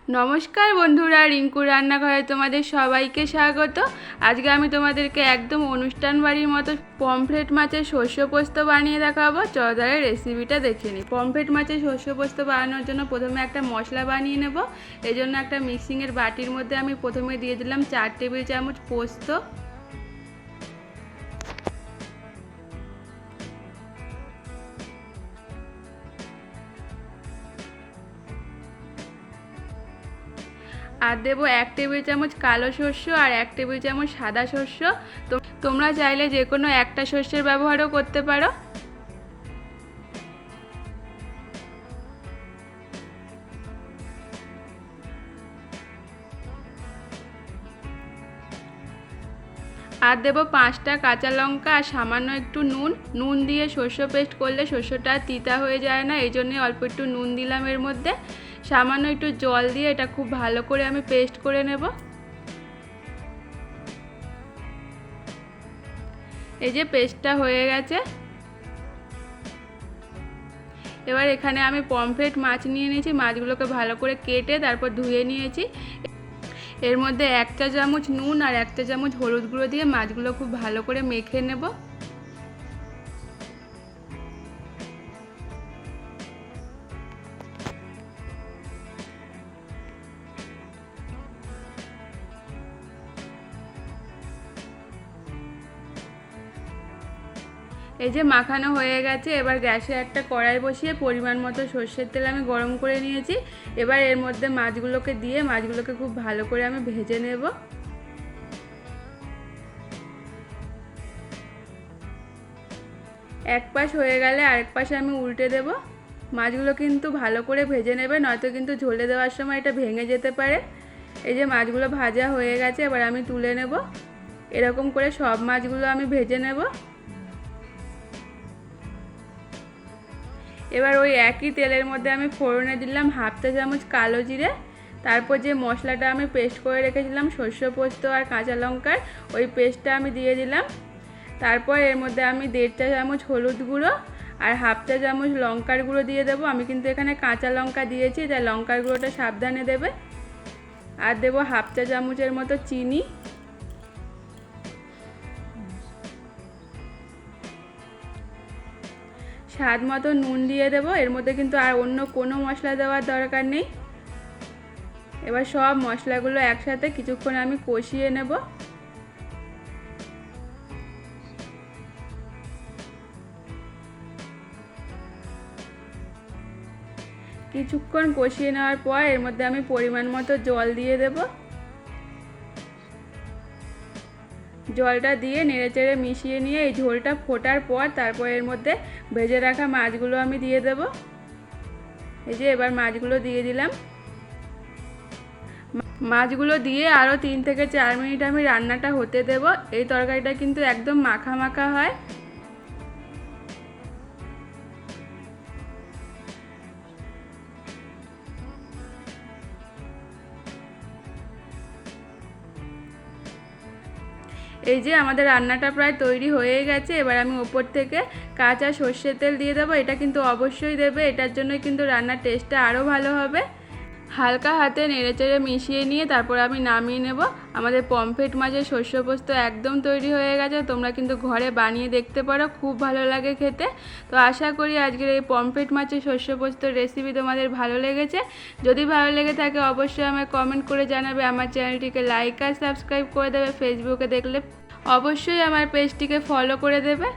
নমস্কার বন্ধুরা, রিঙ্কুর রান্নাঘরে তোমাদের সবাইকে স্বাগত। আজকে আমি তোমাদেরকে একদম অনুষ্ঠান বাড়ির মতো পমফ্রেট মাছের শস্য পোস্ত বানিয়ে দেখাবো। চলো রেসিপিটা দেখে নিই। পমফ্রেট মাছের শস্য পোস্ত বানানোর জন্য প্রথমে একটা মশলা বানিয়ে নেব। এই জন্য একটা মিক্সিংয়ের বাটির মধ্যে আমি প্রথমে দিয়ে দিলাম 4 টেবিল চামচ পোস্ত, আর দেবো 1 টেবিল চামচ কালো শস্য আর 1 টেবিল চামচ সাদা শস্য। তোমরা চাইলে যে কোনো একটা শস্যের ব্যবহারও করতে পারো। আর দেবো 5টা কাঁচা লঙ্কা আর সামান্য একটু নুন দিয়ে শস্য পেস্ট করলে শস্যটা তিতা হয়ে যায় না, এই জন্যে অল্প একটু নুন দিলাম এর মধ্যে। সামান্য একটু জল দিয়ে এটা খুব ভালো করে আমি পেস্ট করে নেব। এই যে পেস্টটা হয়ে গেছে। এবার এখানে আমি পমফ্রেট মাছ নিয়ে নিয়েছি। মাছগুলোকে ভালো করে কেটে তারপর ধুয়ে নিয়েছি। এর মধ্যে 1 চা চামচ নুন আর 1 চা চামচ হলুদ গুঁড়ো দিয়ে মাছগুলো খুব ভালো করে মেখে নেব। এই যে মাখানো হয়ে গেছে। এবার গ্যাসে একটা কড়াই বসিয়ে পরিমাণ মতো সর্ষের তেল আমি গরম করে নিয়েছি। এবার এর মধ্যে মাছগুলোকে দিয়ে মাছগুলোকে খুব ভালো করে আমি ভেজে নেব। এক পাশ হয়ে গেলে আরেক পাশে আমি উল্টে দেব। মাছগুলো কিন্তু ভালো করে ভেজে নেবে, নয়তো কিন্তু ঝোলে দেওয়ার সময় এটা ভেঙে যেতে পারে। এই যে মাছগুলো ভাজা হয়ে গেছে, এবার আমি তুলে নেব। এরকম করে সব মাছগুলো আমি ভেজে নেব। এবার ওই একই তেলের মধ্যে আমি ফোড়নে দিলাম 1/2 চা চামচ কালো জিরে। তারপর যে মশলাটা আমি পেস্ট করে রেখেছিলাম শস্য পোস্ত আর কাঁচা লঙ্কার, ওই পেস্টটা আমি দিয়ে দিলাম। তারপর এর মধ্যে আমি 1.5 চা চামচ হলুদ গুঁড়ো আর 1/2 চা চামচ লঙ্কার গুঁড়ো দিয়ে দেবো। আমি কিন্তু এখানে কাঁচা লঙ্কা দিয়েছি, তাই লঙ্কার গুঁড়োটা সাবধানে দেবে। আর দেবো 1/2 চা চামচের মতো চিনি। স্বাদ মতো নুন দিয়ে দেবো। এর মধ্যে কিন্তু আর অন্য কোনো মশলা দেওয়ার দরকার নেই। এবার সব মশলাগুলো একসাথে কিছুক্ষণ আমি কষিয়ে নেব। কিছুক্ষণ কষিয়ে নেওয়ার পর এর মধ্যে আমি পরিমাণ মতো জল দিয়ে দেব। জলটা দিয়ে নেড়েচেড়ে মিশিয়ে নিয়ে এই ঝোলটা ফোটার পর তারপর এর মধ্যে ভেজে রাখা মাছগুলো আমি দিয়ে দেব। এই যে এবার মাছগুলো দিয়ে দিলাম। মাছগুলো দিয়ে আরও 3 থেকে 4 মিনিট আমি রান্নাটা হতে দেব। এই তরকারিটা কিন্তু একদম মাখা মাখা হয়। এই যে আমাদের রান্নাটা প্রায় তৈরি হয়ে গেছে। এবার আমি ওপর থেকে কাঁচা সর্ষের তেল দিয়ে দেবো। এটা কিন্তু অবশ্যই দেবে, এটার জন্য কিন্তু রান্নার টেস্টটা আরও ভালো হবে। হালকা হাতে নেড়েচেড়ে মিশিয়ে নিয়ে তারপর আমি নামিয়ে নেব। আমাদের পমফ্রেট মাছের শস্য পোস্ত একদম তৈরি হয়ে গেছে। তোমরা কিন্তু ঘরে বানিয়ে দেখতে পারো, খুব ভালো লাগে খেতে। তো আশা করি আজকের এই পমফ্রেট মাছের শস্য পোস্তর রেসিপি তোমাদের ভালো লেগেছে। যদি ভালো লেগে থাকে অবশ্যই আমায় কমেন্ট করে জানাবে। আমার চ্যানেলটিকে লাইক আর সাবস্ক্রাইব করে দেবে। ফেসবুকে দেখলে অবশ্যই আমার পেজটিকে ফলো করে দেবে।